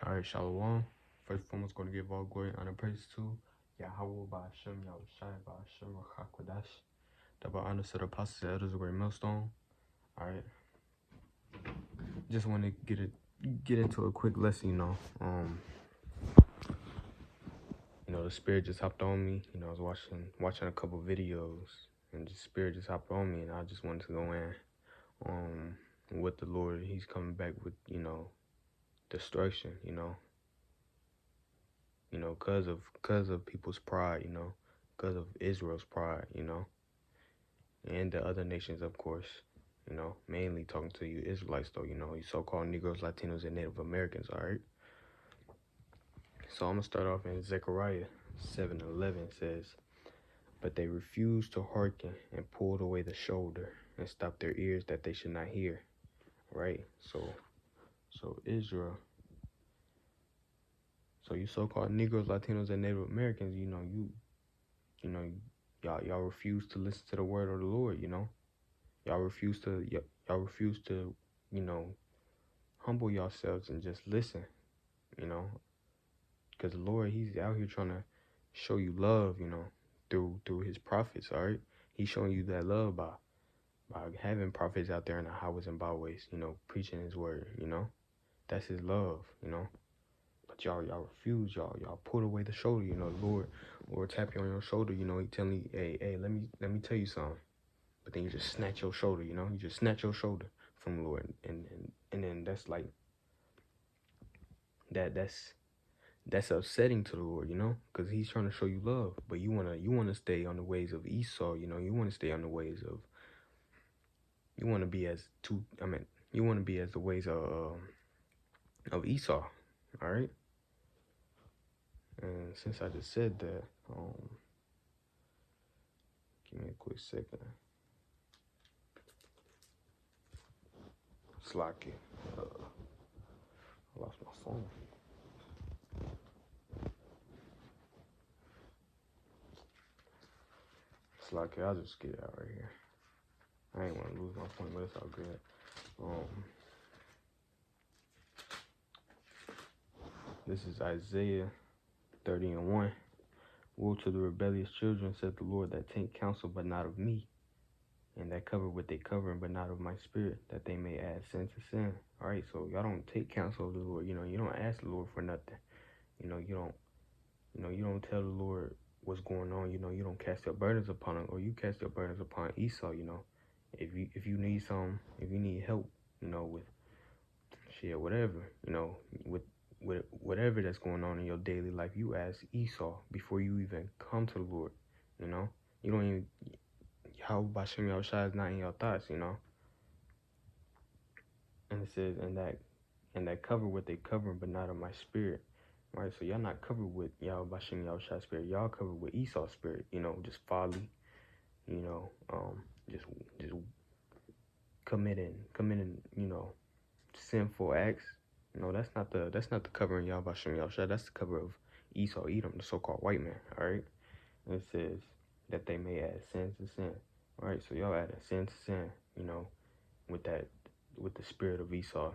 Alright, Shalom. First and foremost, going to give all glory, honor, praise to Yahweh Ba'Hashem, Yahushai Ba'Hashem, Rachakodash. Double honor to the apostles and elders of Great Millstone. Alright. Just want to get into a quick lesson, the spirit just hopped on me. I was watching a couple videos, and the spirit just hopped on me, and I just wanted to go in with the Lord. He's coming back with, destruction, cause of people's pride, cause of Israel's pride, and the other nations, of course, mainly talking to you Israelites, though, you so-called Negroes, Latinos, and Native Americans, all right? So I'm gonna start off in Zechariah 7:11. Says, "But they refused to hearken and pulled away the shoulder and stopped their ears that they should not hear." Right? So Israel. So you so-called Negroes, Latinos, and Native Americans, y'all refuse to listen to the word of the Lord. Y'all refuse to humble yourselves and just listen. Because the Lord, He's out here trying to show you love, through His prophets. All right, He's showing you that love by having prophets out there in the highways and byways, preaching His word. That's His love. But y'all refuse. Y'all pulled away the shoulder. The Lord tap you on your shoulder. He telling you, hey, let me tell you something. But then you just snatch your shoulder. You just snatch your shoulder from the Lord, and then that's like that's upsetting to the Lord, because He's trying to show you love, but you wanna stay on the ways of Esau. You want to stay on the ways of, you want to be as the ways of Esau. All right. And since I just said that, give me a quick second. Slack it. I lost my phone. Slack it. I'll just get it out right here. I ain't want to lose my point, but it's all good. This is Isaiah 30:1. "Woe to the rebellious children, said the Lord, that take counsel, but not of me, and that cover what they cover, but not of my spirit, that they may add sin to sin." All right, so y'all don't take counsel of the Lord. You don't ask the Lord for nothing. You don't tell the Lord what's going on. You don't cast your burdens upon Him, or you cast your burdens upon Esau. If you need if you need help, with shit, whatever, with whatever that's going on in your daily life, you ask Esau before you even come to the Lord. You don't even, how Ba'Shem Yahushai is not in your thoughts. And it says, and that cover what they cover, but not of my spirit. Right, so y'all not covered with Yahweh Ba'Shem Yahushai spirit. Y'all covered with Esau's spirit. Just folly. Just committing, sinful acts. That's not the covering Yahweh Ba'Shem Yahushai. That's the cover of Esau, Edom, the so-called white man. All right, and it says that they may add sin to sin. All right, so y'all add a sin to sin. With the spirit of Esau.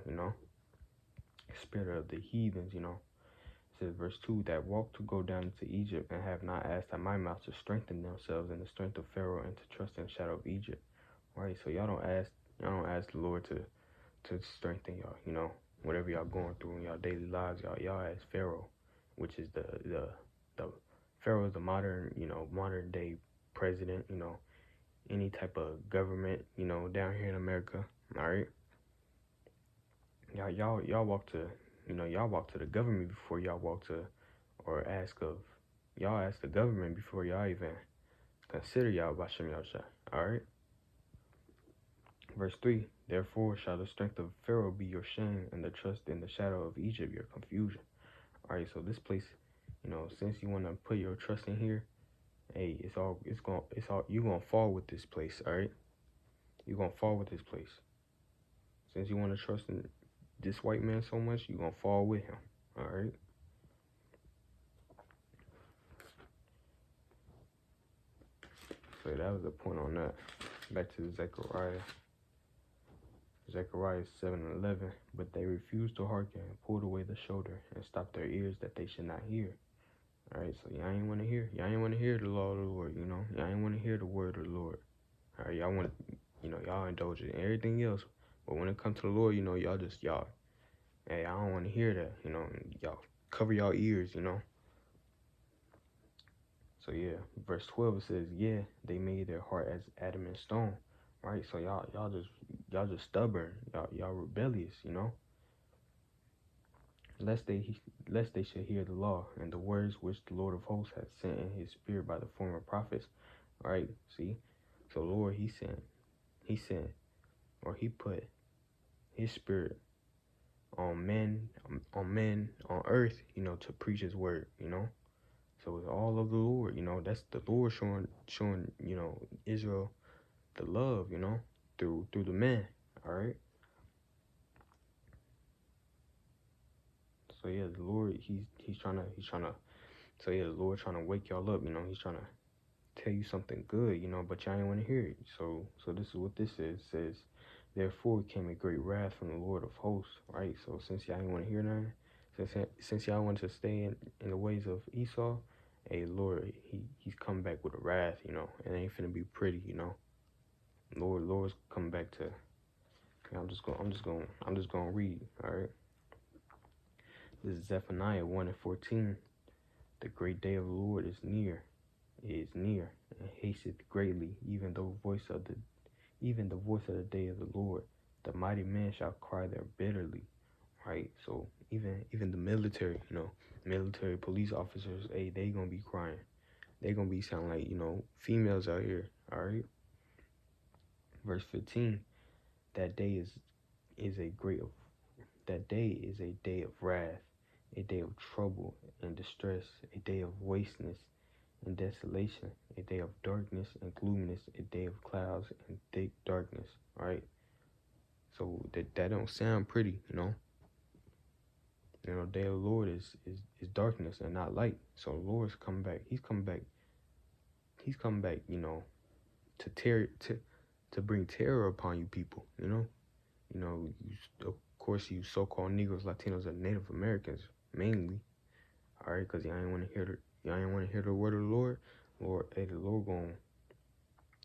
Spirit of the heathens. It says, verse 2, "that walk to go down into Egypt, and have not asked at my mouth to strengthen themselves in the strength of Pharaoh, and to trust in the shadow of Egypt." All right, so y'all don't ask the Lord to strengthen y'all. Whatever y'all going through in y'all daily lives, y'all ask Pharaoh, which is the Pharaoh is the modern day president. Any type of government, down here in America. All right. Y'all walk to the government before y'all walk to, or ask the government before y'all even consider y'all Ba'Shem Yahushai. All right. Verse 3, "Therefore shall the strength of Pharaoh be your shame, and the trust in the shadow of Egypt your confusion." All right. So this place, since you want to put your trust in here, hey, you're gonna fall with this place. All right. You're gonna fall with this place. Since you want to trust in this white man so much, you're going to fall with him. All right. So that was the point on that. Back to Zechariah Zechariah 7:11. But they refused to hearken and pulled away the shoulder and stopped their ears that they should not hear. All right, so y'all ain't want to hear. Y'all ain't want to hear the law of the Lord. Y'all ain't want to hear the word of the Lord. All right, y'all want, y'all indulge in everything else, but when it comes to the Lord, y'all. Hey, I don't want to hear that. Y'all cover y'all ears. So yeah, verse 12 it says, yeah, they made their heart as adamant stone. Right, so y'all just stubborn. Y'all rebellious. Lest they should hear the law and the words which the Lord of hosts had sent in his spirit by the former prophets. All right, see, so Lord, he sent, or he put his spirit on men, on earth, to preach his word. So it's all of the Lord. That's the Lord showing Israel the love, through the man. All right. So yeah, the Lord, he's trying to. So yeah, the Lord trying to wake y'all up. He's trying to tell you something good. But y'all ain't want to hear it. So this is what this is. It says, therefore came a great wrath from the Lord of hosts. Right. So since y'all ain't want to hear nothing, since y'all want to stay in the ways of Esau, hey Lord, he's come back with a wrath. It ain't finna be pretty. Lord's coming back to. I'm just gonna read. All right. This is Zephaniah 1:14. The great day of the Lord is near. It is near and hasteth greatly, even the voice of the day of the Lord. The mighty man shall cry there bitterly. Right. So even the military, military police officers, hey, they gonna be crying. They gonna be sounding like females out here. All right. Verse 15. That day is a great That day is a day of wrath, a day of trouble and distress, a day of wasteness and desolation, a day of darkness and gloominess, a day of clouds and thick darkness. All right. So that don't sound pretty. Day of the Lord is darkness and not light. So the Lord's coming back. He's coming back. He's coming back. To bring terror upon you people. Of course, you so-called Negroes, Latinos, and Native Americans mainly. All right, because y'all ain't want to hear the word of the Lord. Lord, hey, the Lord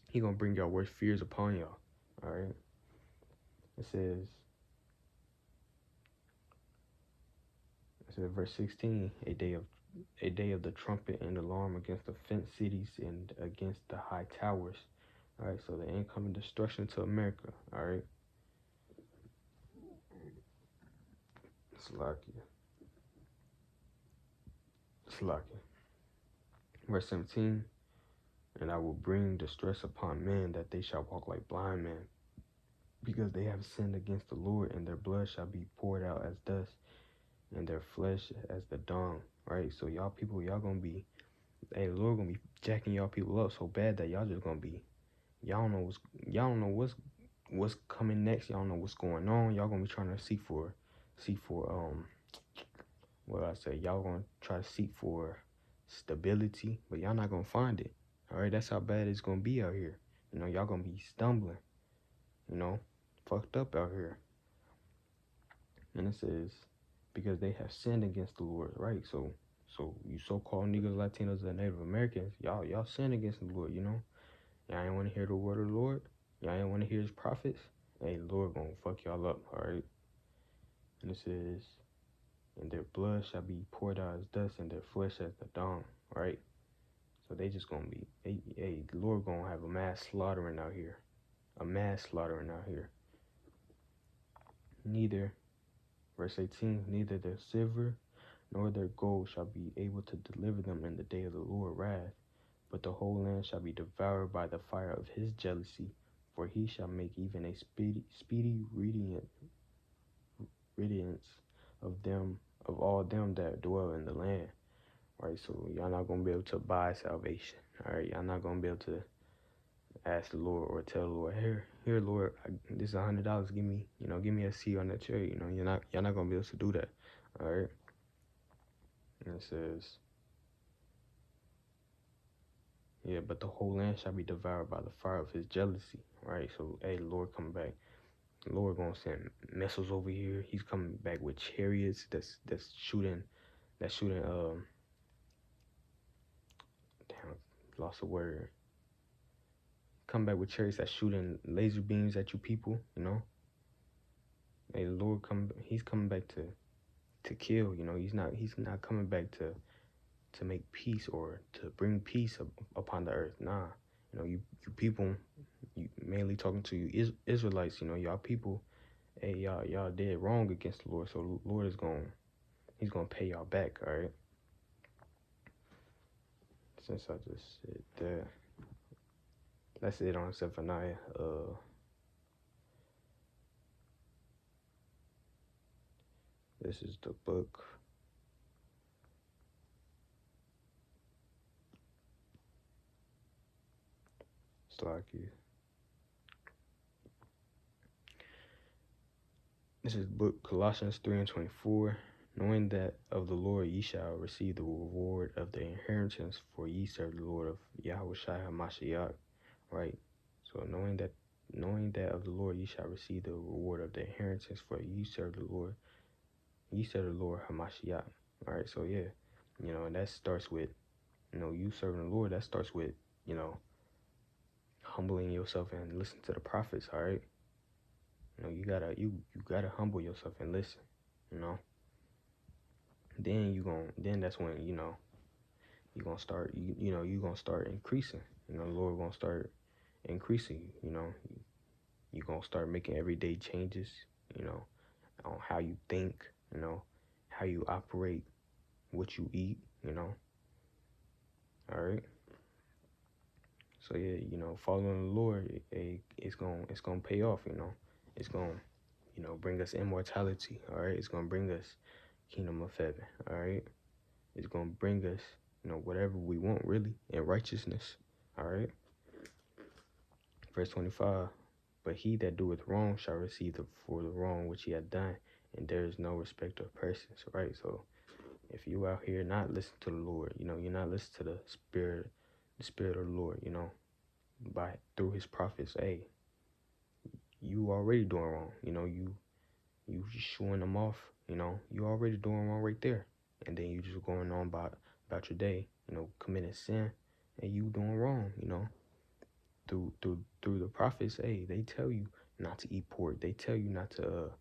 he gonna bring y'all worst fears upon y'all. All right. It says verse 16, a day of the trumpet and alarm against the fenced cities and against the high towers. All right, so the incoming destruction to America. All right. Slakia. Verse 17, and I will bring distress upon men that they shall walk like blind men, because they have sinned against the Lord, and their blood shall be poured out as dust, and their flesh as the dung. Right? So y'all people, y'all gonna be, hey, the Lord gonna be jacking y'all people up so bad that y'all just gonna be, y'all don't know what's coming next. Y'all don't know what's going on. Y'all gonna be trying to seek for what I say. Y'all gonna try to seek for stability, but y'all not gonna find it. All right, that's how bad it's gonna be out here. Y'all gonna be stumbling. Fucked up out here. And it says, because they have sinned against the Lord, right? So you so-called Negroes, Latinos, and Native Americans, y'all sin against the Lord. Y'all ain't want to hear the word of the Lord. Y'all ain't want to hear his prophets. Hey, the Lord gonna fuck y'all up, all right? And it says, and their blood shall be poured out as dust, and their flesh as the dung, right? So they just gonna be, hey, the Lord gonna have a mass slaughtering out here. Neither, verse 18, neither their silver nor their gold shall be able to deliver them in the day of the Lord wrath, but the whole land shall be devoured by the fire of his jealousy, for he shall make even a speedy riddance of all them that dwell in the land. Right, so y'all not gonna be able to buy salvation. All right, y'all not gonna be able to ask the Lord or tell the Lord, here, Lord, this is $100. Give me a seat on that chair. Y'all not gonna be able to do that. All right. And it says, but the whole land shall be devoured by the fire of his jealousy. Right. So, hey, the Lord come back. The Lord gonna send missiles over here. He's coming back with chariots that's shooting damn, lost a word. Come back with chariots that's shooting laser beams at you people, you know. Hey, the Lord he's coming back to kill, you know. He's not coming back to make peace or to bring peace upon the earth. Nah. You know, you people, you mainly talking to you Israelites, you know, y'all people, hey, y'all did wrong against the Lord. So the Lord he's gonna pay y'all back, all right? Since I just said that, that's it on Zephaniah. This is the book. Slacky. This is book Colossians 3:24. Knowing that of the Lord ye shall receive the reward of the inheritance, for ye serve the Lord of Yahushua HaMashiach. Right? So knowing that of the Lord ye shall receive the reward of the inheritance, for ye serve the Lord HaMashiach. Alright, so yeah, you know, and that starts with, you know, you serving the Lord. That starts with, you know, humbling yourself and listen to the prophets, alright? You know, you gotta humble yourself and listen, you know. Then that's when, you know, you're gonna start you're gonna start increasing. You know, the Lord gonna start increasing you, you know. You're gonna start making everyday changes, you know, on how you think, you know, how you operate, what you eat, you know. Alright. So yeah, you know, following the Lord, it's gonna pay off, you know. It's gonna, you know, bring us immortality, all right? It's gonna bring us kingdom of heaven, all right? It's gonna bring us, you know, whatever we want really in righteousness, all right? Verse 25, but he that doeth wrong shall receive for the wrong which he hath done, and there is no respect of persons, right? So if you out here not listening to the Lord, you know, you're not listening to the Spirit of the Lord, you know, through his prophets, hey, you already doing wrong, you know, you just showing them off, you know, you already doing wrong right there. And then you just going on about your day, you know, committing sin, and you doing wrong, you know. Through the prophets, hey, they tell you not to eat pork. They tell you not to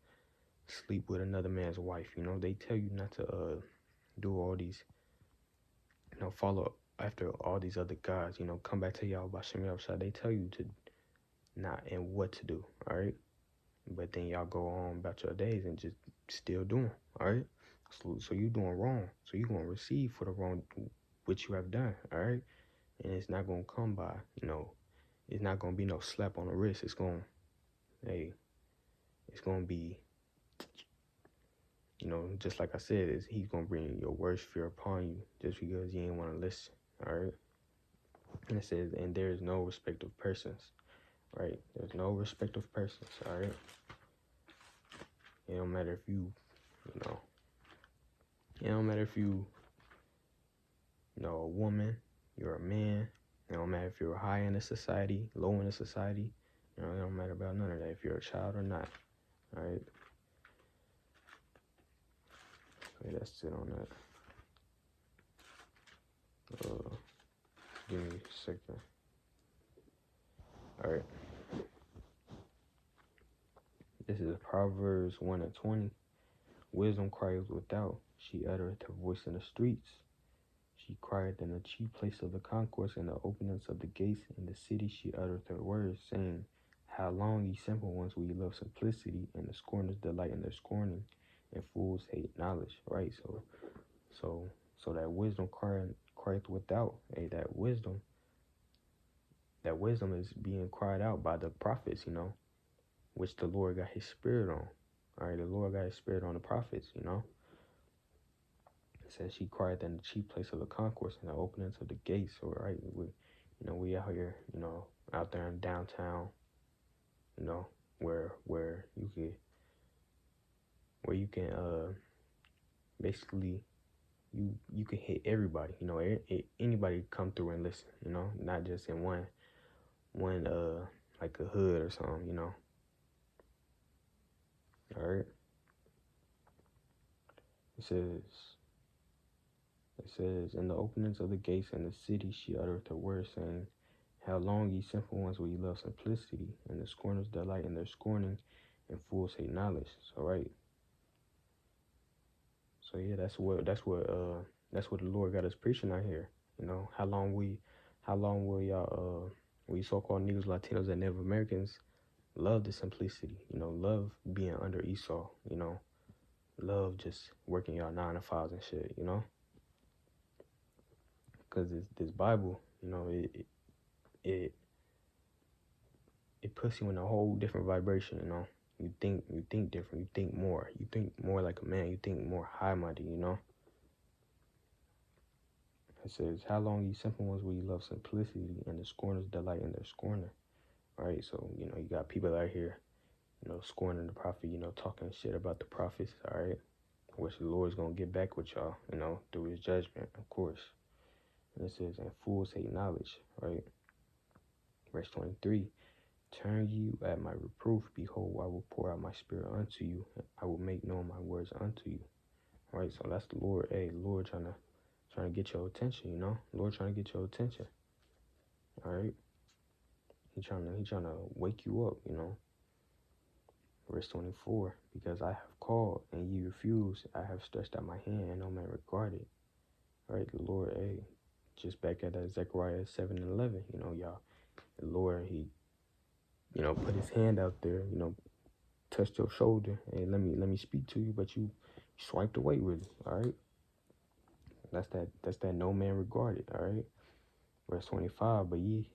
sleep with another man's wife, you know. They tell you not to do all these, you know, follow after all these other gods, you know, come back to y'all by Shem Yahushua. They tell you to not and what to do, all right? But then y'all go on about your days and just still doing, all right? So you doing wrong. So you going to receive for the wrong which you have done, all right? And it's not going to come by, you know, it's not going to be no slap on the wrist. It's going to be, you know, just like I said, he's going to bring your worst fear upon you just because you ain't want to listen, all right? And it says, and there is no respect of persons, right? There's no respect of persons, all right? It don't matter if you know, it don't matter if you know a woman, you're a man. It don't matter if you're high in the society, low in the society. You know, it don't matter about none of that if you're a child or not, all right? Okay, that's it on that. Give me a second. All right. This is Proverbs 1:20. Wisdom crieth without, she uttereth her voice in the streets. She crieth in the chief place of the concourse, in the openings of the gates. In the city she uttereth her words, saying, how long, ye simple ones, will ye love simplicity, and the scorners delight in their scorning, and fools hate knowledge, right? So that wisdom crieth without, hey, that wisdom is being cried out by the prophets, you know, which the Lord got his spirit on. All right, the Lord got his spirit on the prophets, you know. It says she cried in the chief place of the concourse and the openings of the gates. So, right, we out here, you know, out there in downtown, you know, where you can basically you can hit everybody, you know, anybody come through and listen, you know, not just in one like a hood or something, you know. All right. It says, in the openings of the gates in the city, she uttered the word, saying, how long, ye simple ones, will ye love simplicity, and the scorners delight in their scorning, and fools hate knowledge. So, right. So yeah, that's what the Lord got us preaching out here. You know, how long will y'all we so-called niggas, Latinos, and Native Americans love the simplicity, you know, love being under Esau, you know, love just working y'all 9 to 5s and shit, you know? Because this Bible, you know, it puts you in a whole different vibration, you know? You think different, you think more like a man, you think more high-minded, you know? It says, how long, ye simple ones, will you love simplicity, and the scorners delight in their scorner? Right? So, you know, you got people out here, you know, scorning the prophet, you know, talking shit about the prophets, all right? Which the Lord's going to get back with y'all, you know, through his judgment, of course. And it says, and fools hate knowledge, right? Verse 23, turn you at my reproof. Behold, I will pour out my spirit unto you. I will make known my words unto you. Right? So that's the Lord. Hey, Lord trying to get your attention, you know? Lord trying to get your attention. All right? He trying to wake you up, you know? Verse 24, because I have called and ye refuse, I have stretched out my hand and no man regarded. Right? The Lord, hey, just back at that Zechariah 7:11, you know, y'all, the Lord, he, you know, put his hand out there, you know, touched your shoulder, hey, let me speak to you, but you swiped away with it, all right? That's that no man regarded, all right? Verse 25, but ye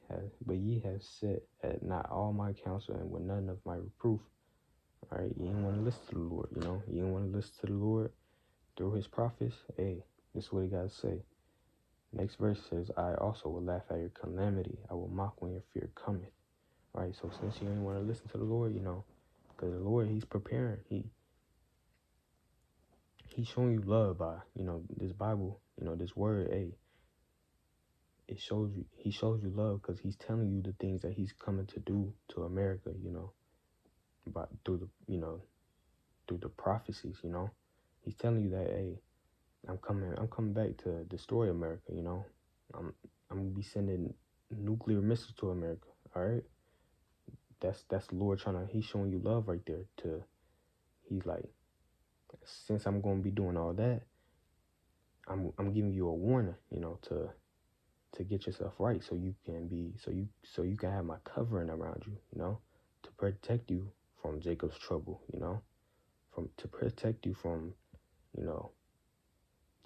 have set at not all my counsel and with none of my reproof. All right, you didn't want to listen to the Lord, you know? You didn't want to listen to the Lord through his prophets. Hey, this is what he got to say. Next verse says, I also will laugh at your calamity. I will mock when your fear cometh. All right, so since you ain't want to listen to the Lord, you know, because the Lord, he's preparing. He's showing you love by, you know, this Bible, you know, this word, hey, he shows you love because he's telling you the things that he's coming to do to America, you know, through the prophecies, you know. He's telling you that, hey, I'm coming back to destroy America, you know. I'm gonna be sending nuclear missiles to America, all right? That's the Lord he's showing you love right there. He's like, since I'm gonna be doing all that, I'm giving you a warning, you know, to get yourself right, so you can have my covering around you, you know, to protect you from Jacob's trouble, you know, to protect you from, you know,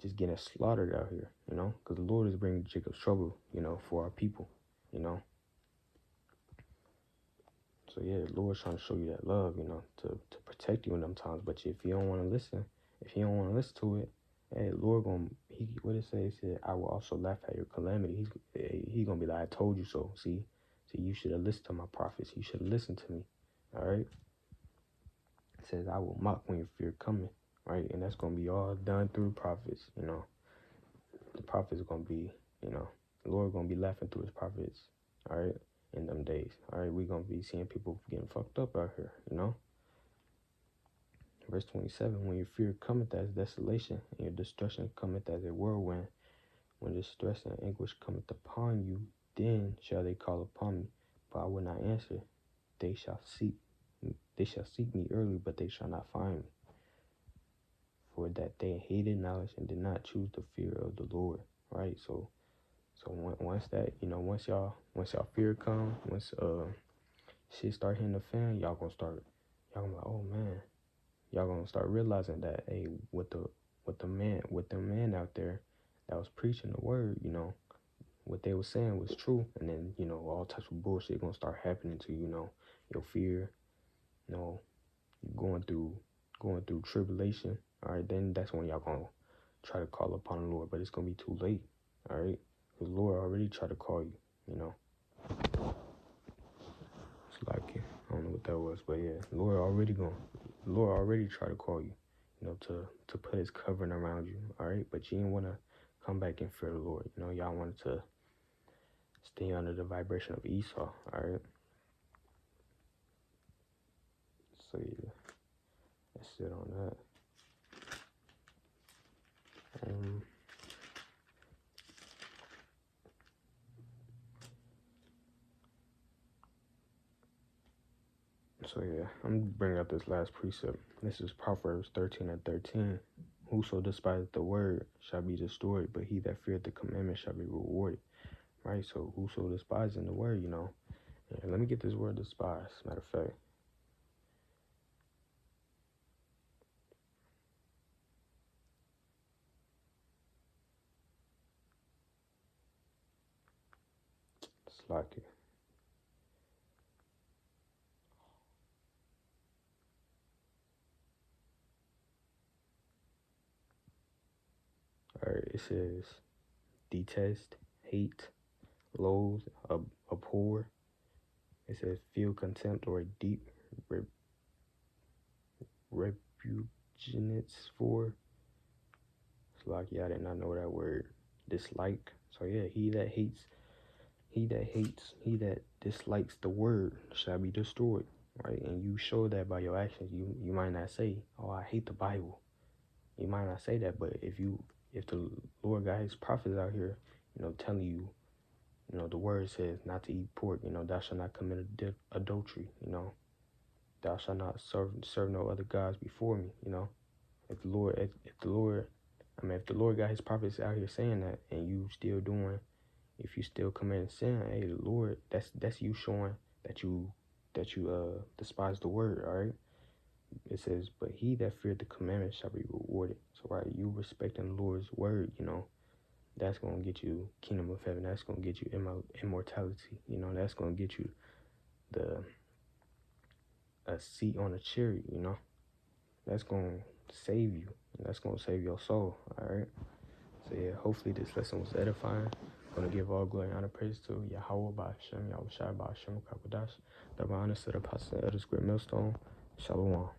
just getting slaughtered out here, you know, because the Lord is bringing Jacob's trouble, you know, for our people, you know. So yeah, the Lord's trying to show you that love, you know, to protect you in them times. But if you don't want to listen, to it, hey, Lord what it say? He said, I will also laugh at your calamity. He's gonna be like, I told you so. See, you should have listened to my prophets. You should have listened to me. All right. It says, I will mock when your fear coming. Right, and that's gonna be all done through prophets. You know, the prophets gonna be, you know, the Lord gonna be laughing through his prophets. All right. In them days. All right, we're going to be seeing people getting fucked up out here, you know? Verse 27, when your fear cometh as desolation, and your destruction cometh as a whirlwind, when distress and anguish cometh upon you, then shall they call upon me, but I will not answer. They shall seek me early, but they shall not find me. For that they hated knowledge and did not choose the fear of the Lord. Right? So once that, you know, once y'all fear come, once shit start hitting the fan, y'all gonna be like, oh man, y'all gonna start realizing that, hey, with the man out there that was preaching the word, you know, what they were saying was true, and then, you know, all types of bullshit gonna start happening to you, you know, your fear, you know, going through tribulation. All right, then that's when y'all gonna try to call upon the Lord, but it's gonna be too late. All right, the Lord already tried to call you, you know. It's like, I don't know what that was, but yeah, Lord already tried to call you, you know, to put his covering around you, all right? But you didn't want to come back and fear the Lord, you know, y'all wanted to stay under the vibration of Esau, all right? So yeah, That's it on that. So yeah, I'm gonna bring up this last precept. This is Proverbs 13:13. Whoso despiseth the word shall be destroyed, but he that feareth the commandment shall be rewarded. Right? So whoso despising the word, Yeah, let me get this word despise. Matter of fact. Slack it. Alright, it says detest, hate, loathe, abhor. It says feel contempt or deep repugnance for. Slack, yeah, I did not know that word. Dislike. So yeah, he that dislikes the word shall be destroyed. Right? And you show that by your actions. You might not say, oh, I hate the Bible. You might not say that, but if the Lord got his prophets out here, telling you, the word says not to eat pork, thou shalt not commit adultery, thou shalt not serve no other gods before me, If the Lord, if the Lord got his prophets out here saying that, and you still doing, if you still committing sin, hey, the Lord, that's you showing that you despise the word, all right? It says, but he that feared the commandment shall be rewarded. So, right, you respecting the Lord's word, that's going to get you kingdom of heaven. That's going to get you immortality. That's going to get you a seat on a chariot, That's going to save you. That's going to save your soul, all right? So, yeah, hopefully this lesson was edifying. I'm going to give all glory and honor praise to Yahweh Ba'Shem, Yahweh Shai Ba'Shem, Kakodash, the honor to the apostle of the script millstone. Shalom.